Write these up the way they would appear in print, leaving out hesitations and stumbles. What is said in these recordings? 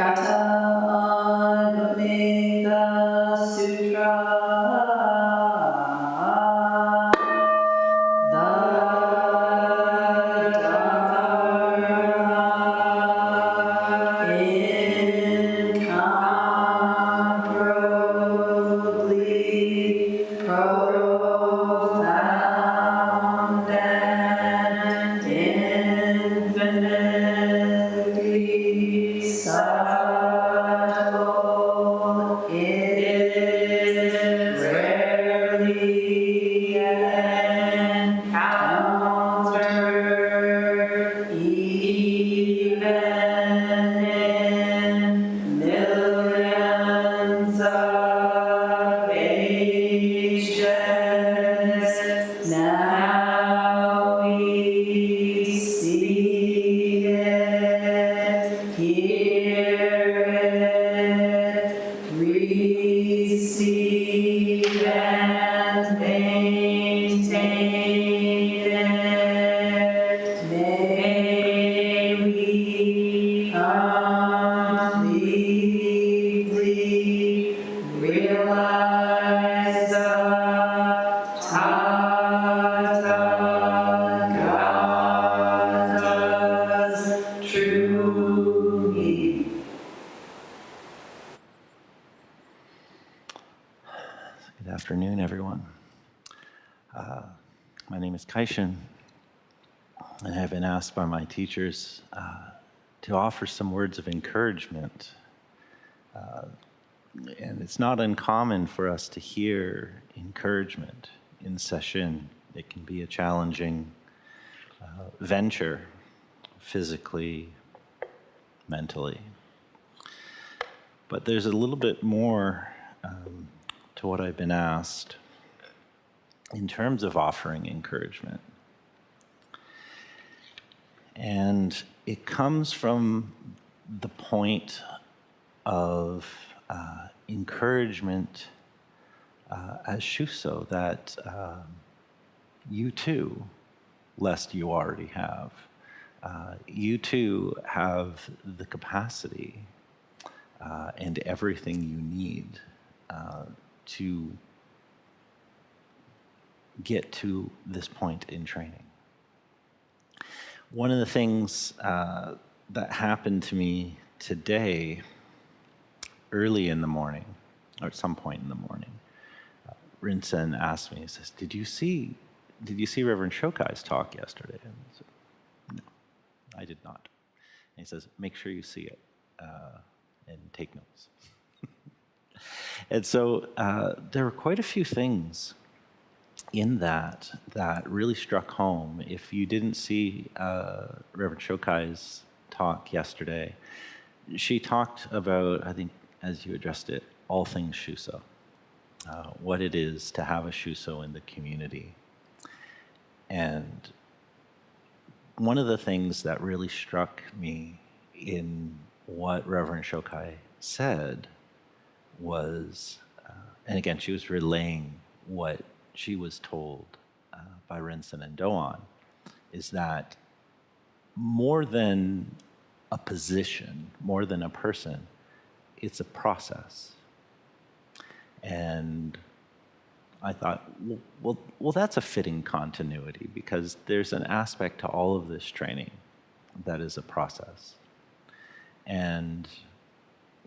Gata Anumita Sutra. Good afternoon, everyone. My name is Kaishin, and I've been asked by my teachers to offer some words of encouragement. And it's not uncommon for us to hear encouragement in session. It can be a challenging venture, physically, mentally. But there's a little bit more to what I've been asked in terms of offering encouragement. And it comes from the point of encouragement as Shuso, that you too, lest you already have, you too have the capacity and everything you need to get to this point in training. One of the things that happened to me today, early in the morning, or at some point in the morning, Rinsen asked me, he says, did you see Reverend Shokai's talk yesterday? And I said, no, I did not. And he says, make sure you see it and take notes. And so there were quite a few things in that really struck home. If you didn't see Reverend Shokai's talk yesterday, she talked about, I think, as you addressed it, all things Shuso, what it is to have a Shuso in the community. And one of the things that really struck me in what Reverend Shokai said was, and again, she was relaying what she was told by Rinsen and Doan, is that more than a position, more than a person, it's a process. And I thought, well, that's a fitting continuity, because there's an aspect to all of this training that is a process. And,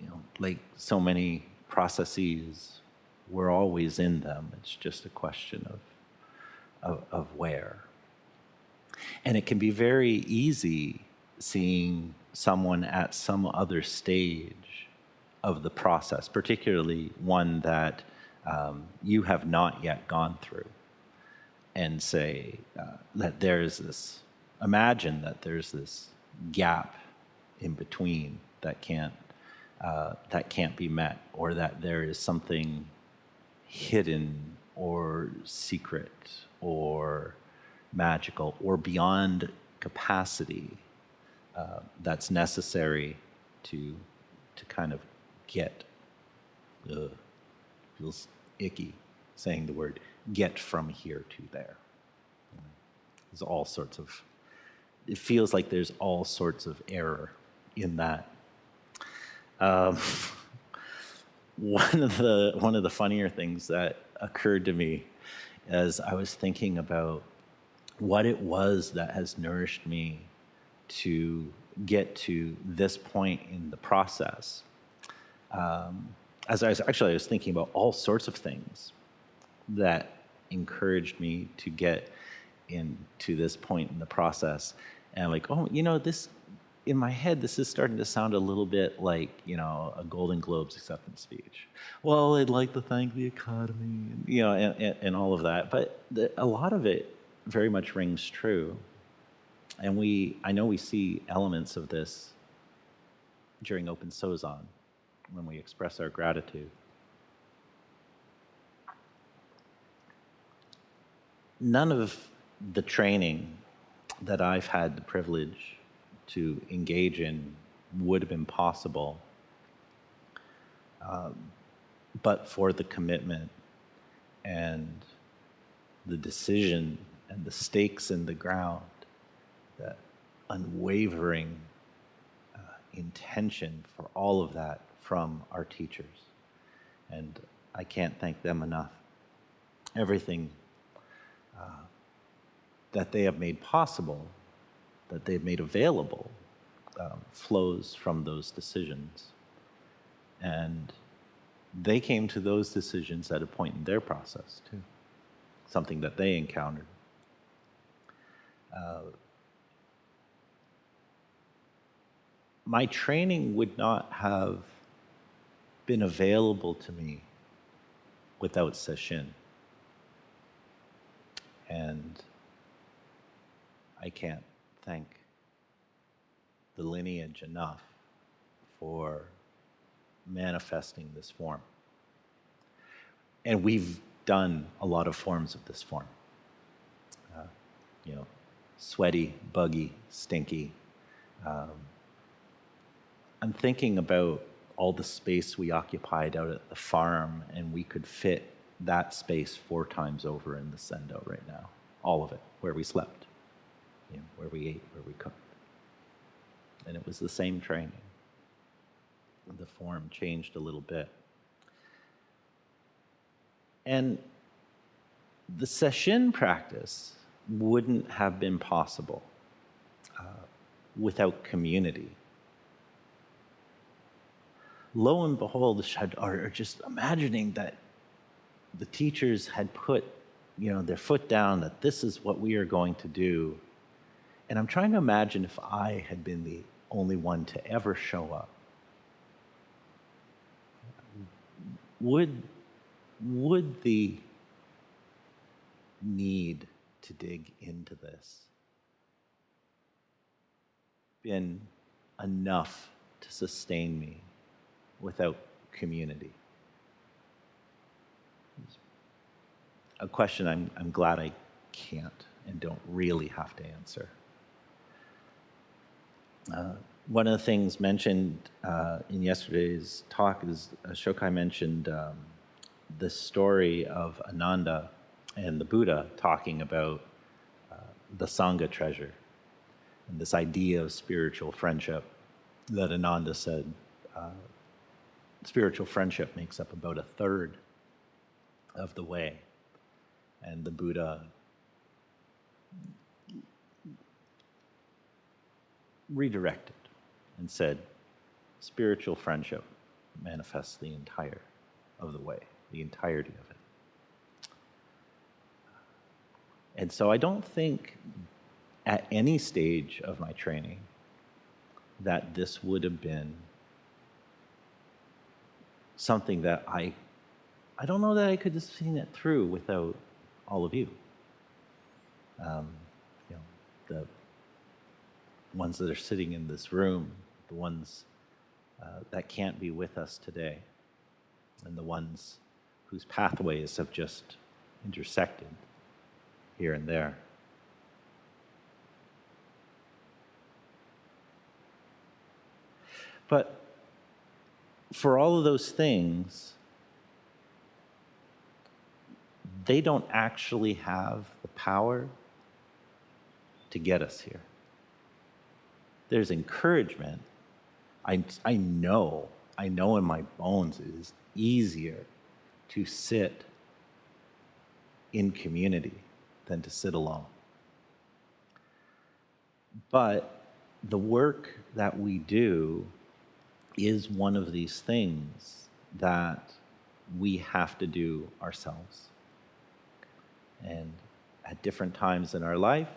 you know, like so many processes, we're always in them. It's just a question of where. And it can be very easy seeing someone at some other stage of the process, particularly one that you have not yet gone through, and say that there's this, imagine that there's this gap in between that can't be met, or that there is something hidden or secret or magical or beyond capacity that's necessary to kind of get, feels icky saying the word, get from here to there. There's all sorts of, it feels like there's all sorts of error in that. Um, one of the funnier things that occurred to me as I was thinking about what it was that has nourished me to get to this point in the process. As I was thinking about all sorts of things that encouraged me to get into this point in the process. And like, oh, this in my head, this is starting to sound a little bit like, a Golden Globes acceptance speech. Well, I'd like to thank the Academy, and all of that. But a lot of it very much rings true. And I know we see elements of this during Open Sozon when we express our gratitude. None of the training that I've had the privilege to engage in would have been possible but for the commitment and the decision and the stakes in the ground, that unwavering intention for all of that from our teachers. And I can't thank them enough. Everything that they have made possible, that they've made available, flows from those decisions. And they came to those decisions at a point in their process, too. Something that they encountered. My training would not have been available to me without sesshin. And I can't thank the lineage enough for manifesting this form. And we've done a lot of forms of this form. Sweaty, buggy, stinky. I'm thinking about all the space we occupied out at the farm, and we could fit that space 4 times over in the sendo right now. All of it, where we slept, where we ate, where we cooked. And it was the same training. The form changed a little bit. And the sesshin practice wouldn't have been possible without community. Lo and behold, are just imagining that the teachers had put, their foot down, that this is what we are going to do. And I'm trying to imagine if I had been the only one to ever show up. Would the need to dig into this been enough to sustain me without community? A question I'm glad I can't and don't really have to answer. One of the things mentioned in yesterday's talk is Shokai mentioned the story of Ananda and the Buddha talking about the Sangha treasure and this idea of spiritual friendship that Ananda said spiritual friendship makes up about 1/3 of the way. And the Buddha redirected and said, spiritual friendship manifests the entire of the way, the entirety of it. And so I don't think at any stage of my training that this would have been something that I don't know that I could have seen it through without all of you. The ones that are sitting in this room, the ones that can't be with us today, and the ones whose pathways have just intersected here and there. But for all of those things, they don't actually have the power to get us here. There's encouragement. I know I know in my bones it is easier to sit in community than to sit alone. But the work that we do is one of these things that we have to do ourselves. And at different times in our life,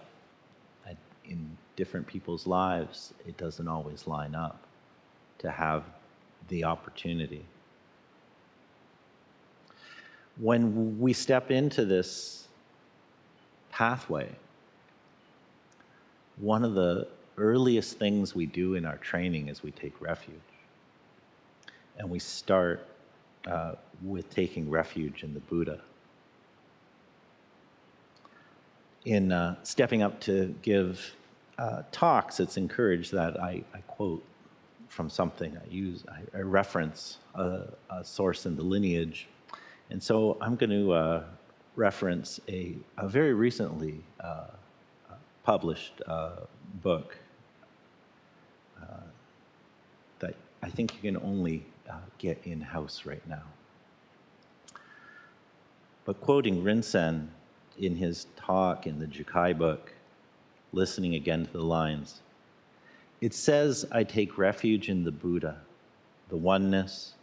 in different people's lives, it doesn't always line up to have the opportunity. When we step into this pathway, one of the earliest things we do in our training is we take refuge. And we start with taking refuge in the Buddha. In stepping up to give talks, it's encouraged that I quote from something I reference a source in the lineage. And so I'm going to reference a very recently published book that I think you can only get in-house right now. But quoting Rinzin in his talk in the Jukai book, listening again to the lines, it says, I take refuge in the Buddha, the oneness,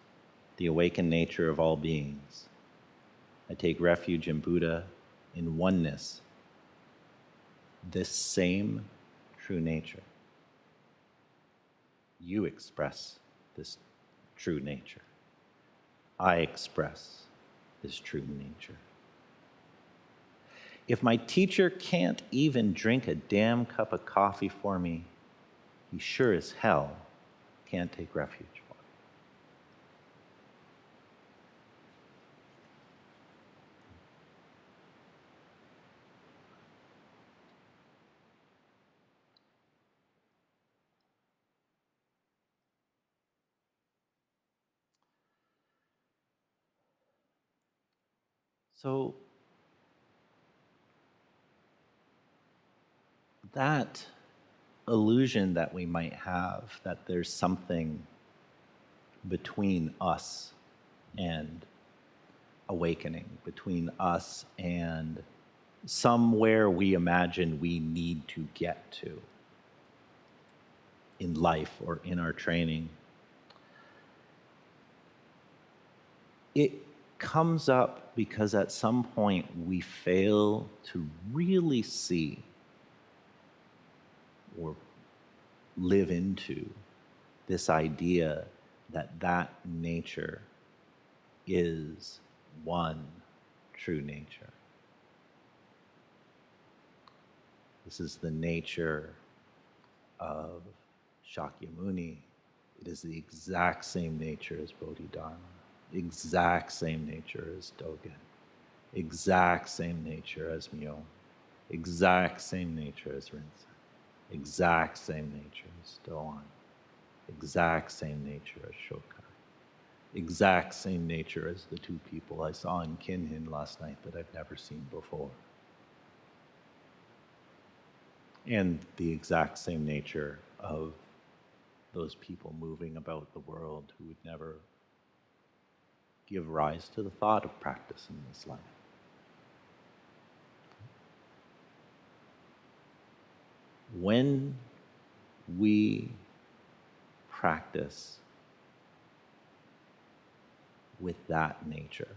the awakened nature of all beings. I take refuge in Buddha, in oneness, this same true nature. You express this true nature. I express this true nature. If my teacher can't even drink a damn cup of coffee for me, he sure as hell can't take refuge for me. So that illusion that we might have that there's something between us and awakening, between us and somewhere we imagine we need to get to in life or in our training, it comes up because at some point we fail to really see or live into this idea that that nature is one true nature. This is the nature of Shakyamuni. It is the exact same nature as Bodhidharma, exact same nature as Dogen, exact same nature as Myo, exact same nature as Rinzai, exact same nature as Doan, exact same nature as Shokai, exact same nature as the two people I saw in Kinhin last night that I've never seen before. And the exact same nature of those people moving about the world who would never give rise to the thought of practice in this life. When we practice with that nature,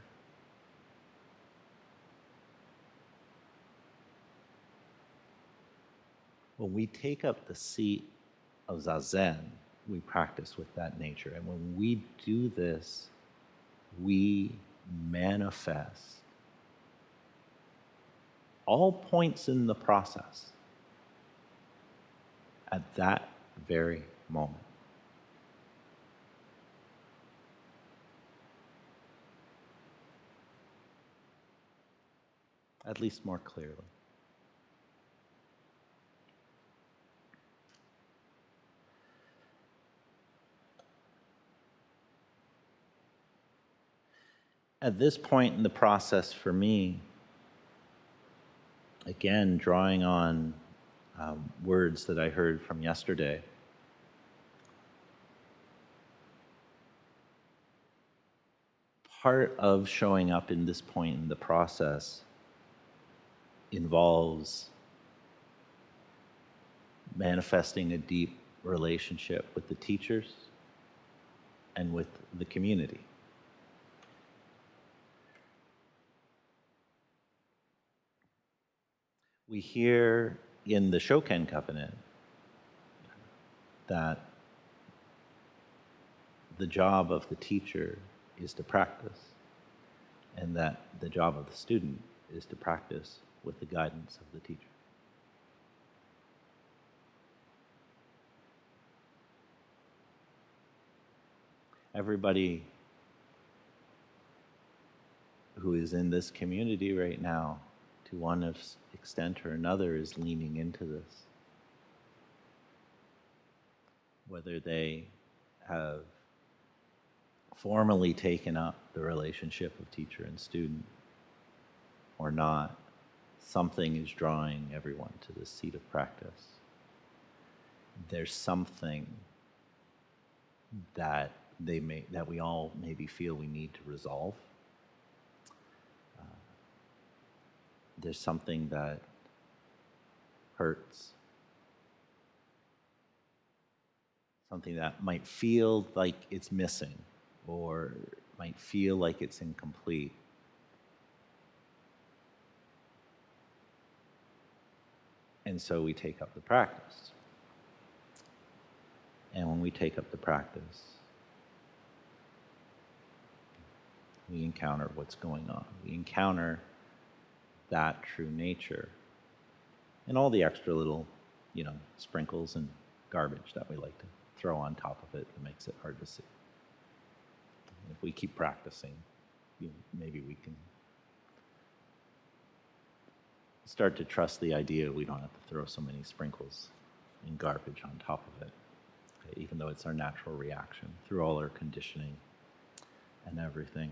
when we take up the seat of Zazen, we practice with that nature. And when we do this, we manifest all points in the process at that very moment. At least more clearly. At this point in the process for me, again, drawing on words that I heard from yesterday, part of showing up in this point in the process involves manifesting a deep relationship with the teachers and with the community. We hear in the Shoken Covenant that the job of the teacher is to practice, and that the job of the student is to practice with the guidance of the teacher. Everybody who is in this community right now, to one extent or another, is leaning into this. Whether they have formally taken up the relationship of teacher and student or not, something is drawing everyone to this seat of practice. There's something that we all maybe feel we need to resolve. There's something that hurts. Something that might feel like it's missing or might feel like it's incomplete. And so we take up the practice. And when we take up the practice, we encounter what's going on. We encounter that true nature and all the extra little, sprinkles and garbage that we like to throw on top of it that makes it hard to see. If we keep practicing, maybe we can start to trust the idea we don't have to throw so many sprinkles and garbage on top of it, okay, even though it's our natural reaction through all our conditioning and everything.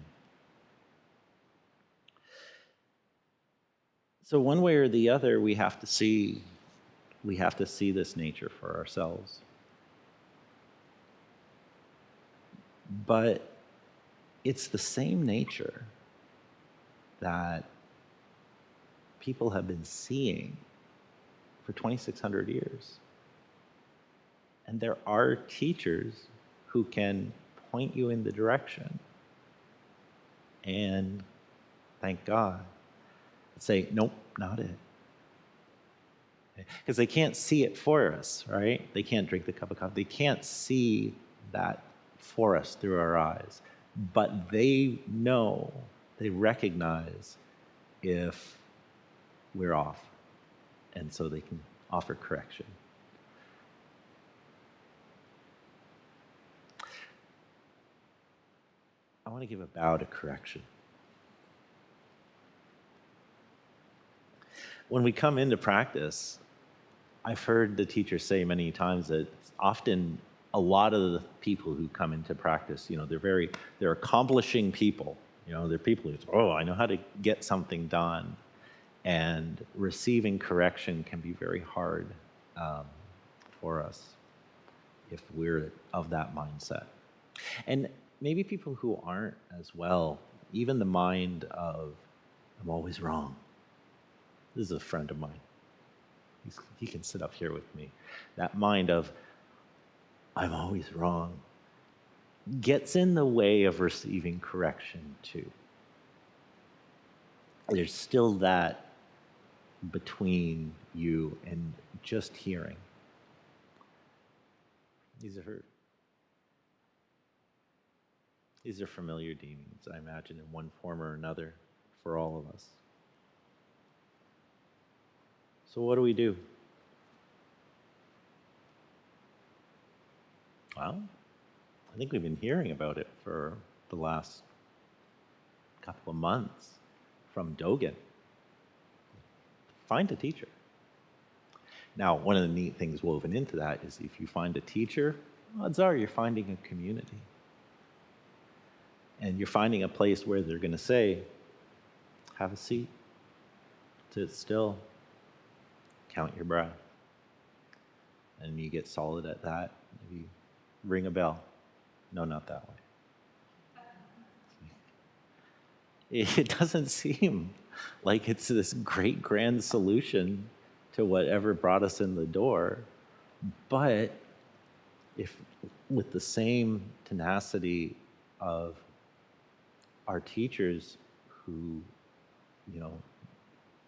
So one way or the other, we have to see this nature for ourselves. But it's the same nature that people have been seeing for 2,600 years. And there are teachers who can point you in the direction and, thank God, say, nope, not it. Because they can't see it for us, right? They can't drink the cup of coffee. They can't see that for us through our eyes. But they know, they recognize if we're off. And so they can offer correction. I want to give a bow to correction. When we come into practice, I've heard the teacher say many times that often a lot of the people who come into practice, they're accomplishing people. They're people who say, oh, I know how to get something done. And receiving correction can be very hard for us if we're of that mindset. And maybe people who aren't as well, even the mind of, I'm always wrong. This is a friend of mine. He can sit up here with me. That mind of, I'm always wrong, gets in the way of receiving correction too. There's still that between you and just hearing. These are familiar demons, I imagine, in one form or another for all of us. So what do we do? Well, I think we've been hearing about it for the last couple of months from Dogen. Find a teacher. Now, one of the neat things woven into that is if you find a teacher, odds are you're finding a community. And you're finding a place where they're going to say, have a seat, sit still, count your breath. And you get solid at that, maybe ring a bell. No, not that way. It doesn't seem like it's this great grand solution to whatever brought us in the door. But if with the same tenacity of our teachers who, you know,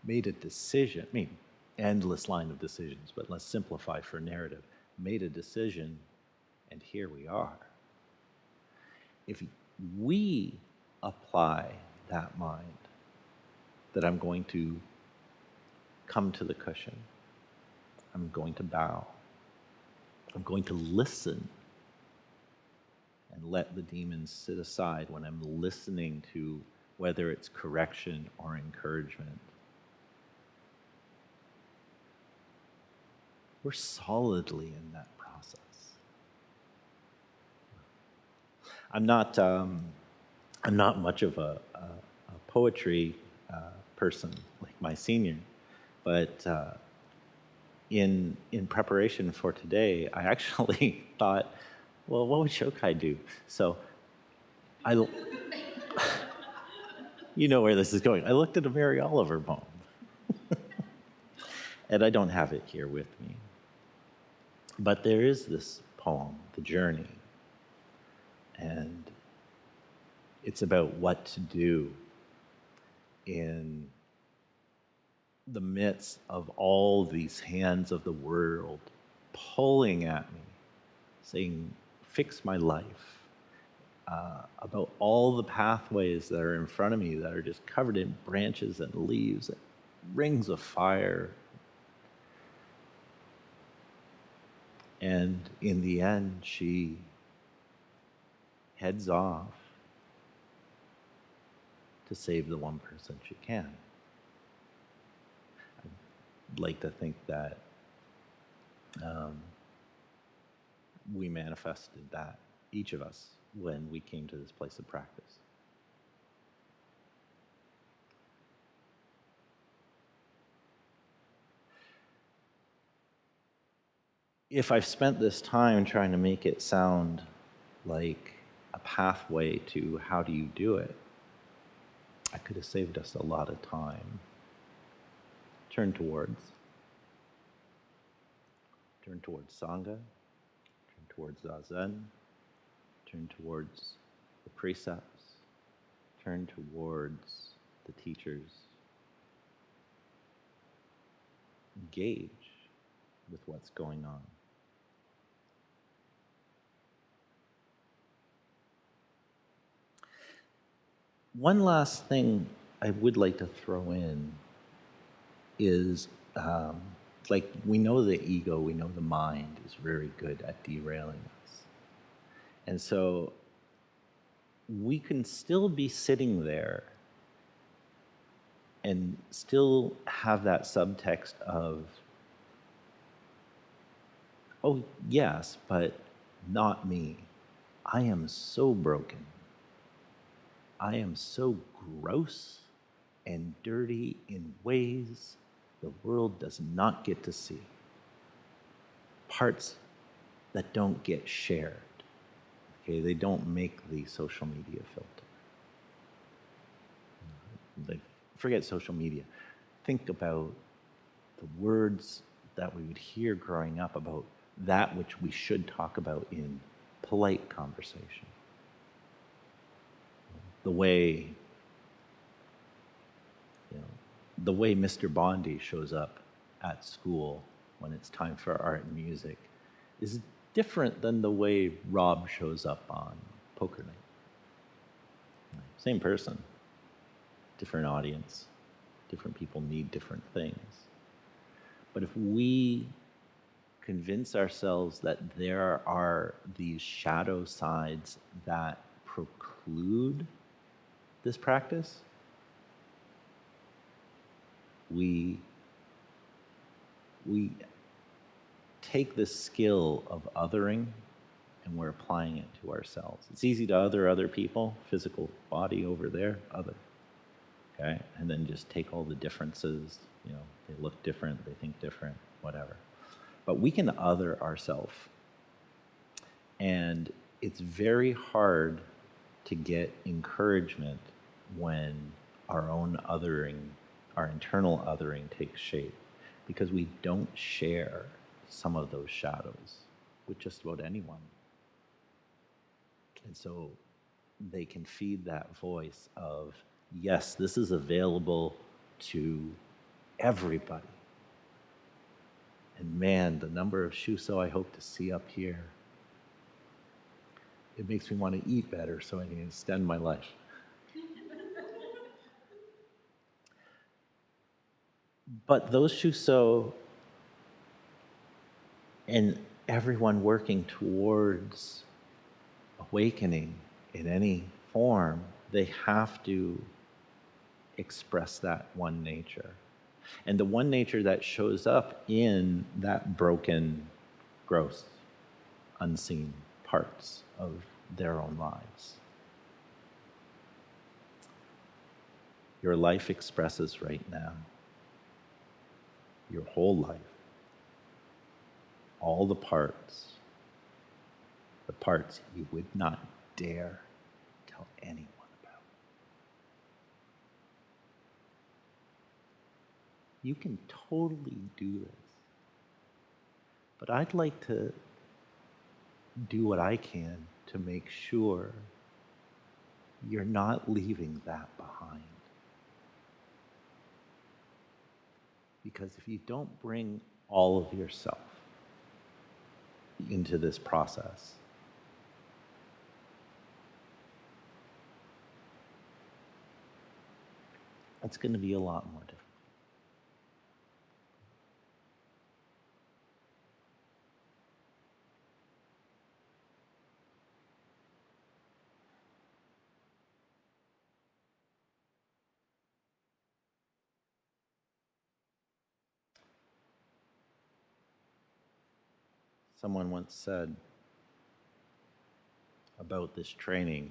made a decision, I mean, endless line of decisions, but let's simplify for narrative, made a decision, and here we are. If we apply that mind, that I'm going to come to the cushion, I'm going to bow, I'm going to listen and let the demons sit aside when I'm listening to whether it's correction or encouragement. We're solidly in that process. I'm not much of a poetry person like my senior, but in preparation for today, I actually thought, well, what would Shokai do? So I, you know where this is going. I looked at a Mary Oliver poem, and I don't have it here with me. But there is this poem, The Journey, and it's about what to do in the midst of all these hands of the world pulling at me, saying, fix my life, about all the pathways that are in front of me that are just covered in branches and leaves, and rings of fire. And in the end, she heads off to save the one person she can. I'd like to think that we manifested that, each of us, when we came to this place of practice. If I've spent this time trying to make it sound like a pathway to how do you do it, I could have saved us a lot of time. Turn towards Sangha, turn towards Zazen, turn towards the precepts, turn towards the teachers. Engage with what's going on. One last thing I would like to throw in is like we know the ego, we know the mind is very good at derailing us. And so we can still be sitting there and still have that subtext of, oh, yes, but not me. I am so broken. I am so gross and dirty in ways the world does not get to see. Parts that don't get shared. Okay, they don't make the social media filter. Forget social media. Think about the words that we would hear growing up about that which we should talk about in polite conversation. The way, the way Mr. Bondi shows up at school when it's time for art and music is different than the way Rob shows up on poker night. Same person, different audience, different people need different things. But if we convince ourselves that there are these shadow sides that preclude this practice, we take this skill of othering and we're applying it to ourselves. It's easy to other people, physical body over there, other. Okay? And then just take all the differences, they look different, they think different, whatever. But we can other ourselves. And it's very hard to get encouragement when our own othering, our internal othering takes shape, because we don't share some of those shadows with just about anyone. And so they can feed that voice of, yes, this is available to everybody. And man, the number of Shuso I hope to see up here, it makes me want to eat better so I can extend my life. But those Shuso and everyone working towards awakening in any form, they have to express that one nature. And the one nature that shows up in that broken, gross, unseen parts of their own lives. Your life expresses right now, your whole life, all the parts you would not dare tell anyone about. You can totally do this. But I'd like to do what I can to make sure you're not leaving that behind. Because if you don't bring all of yourself into this process, it's going to be a lot more difficult. Someone once said about this training,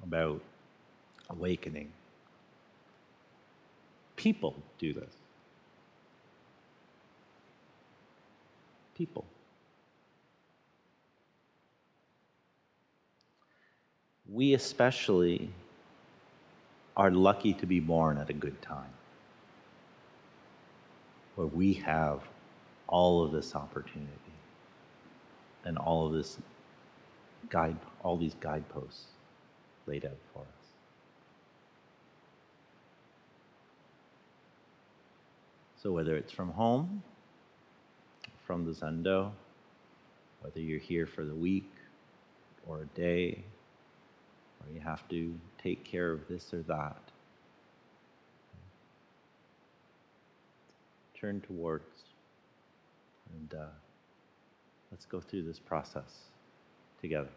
about awakening, people do this. People. We especially are lucky to be born at a good time, where we have all of this opportunity and all of this all these guideposts laid out for us. So whether it's from home, from the Zendo, whether you're here for the week or a day, or you have to take care of this or that, turn towards and let's go through this process together.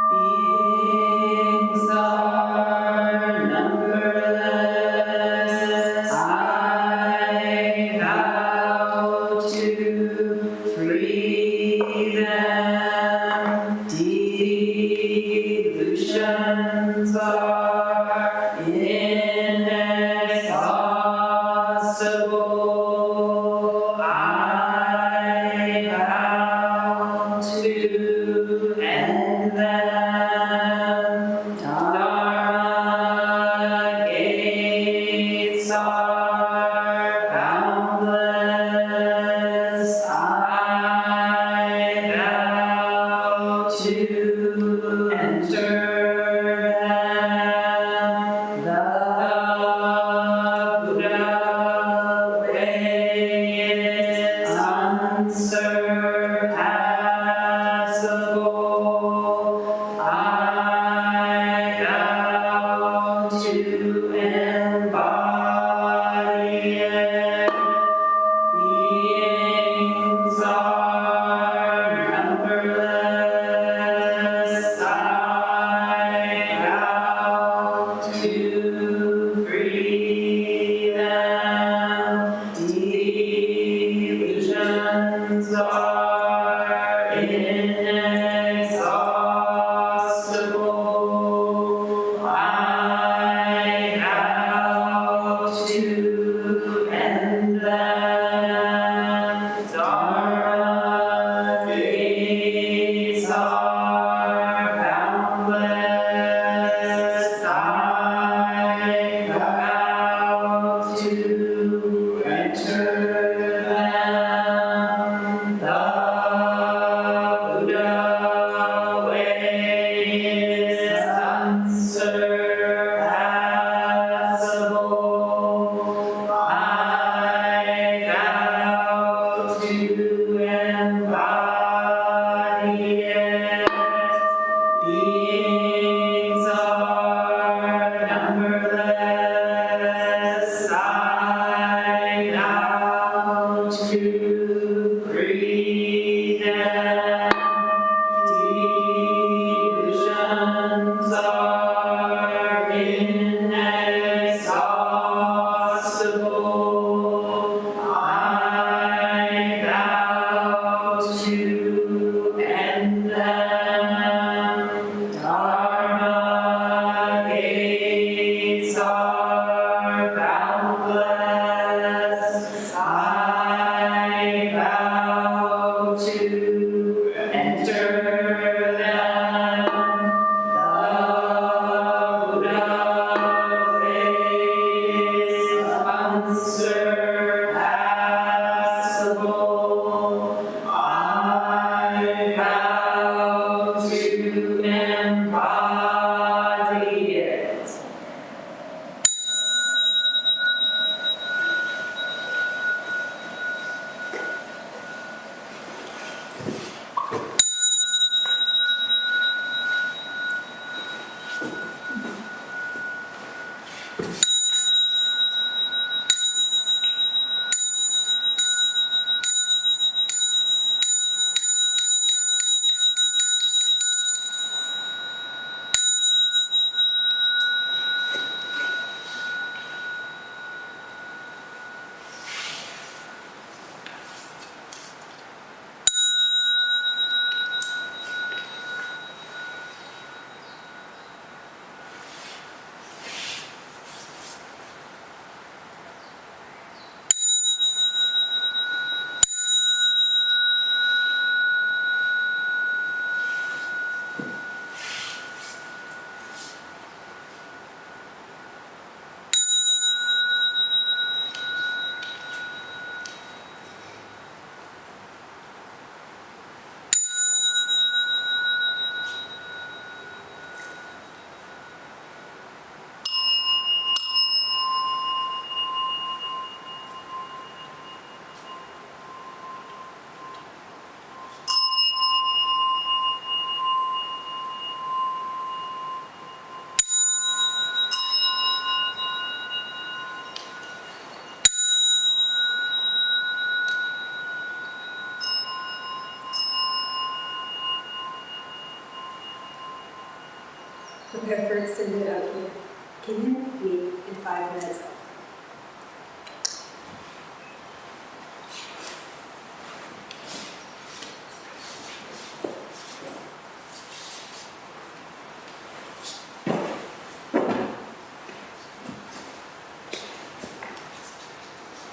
Beings are numberless. I vow you embody it. Prepare for extended out here. Can you meet in 5 minutes?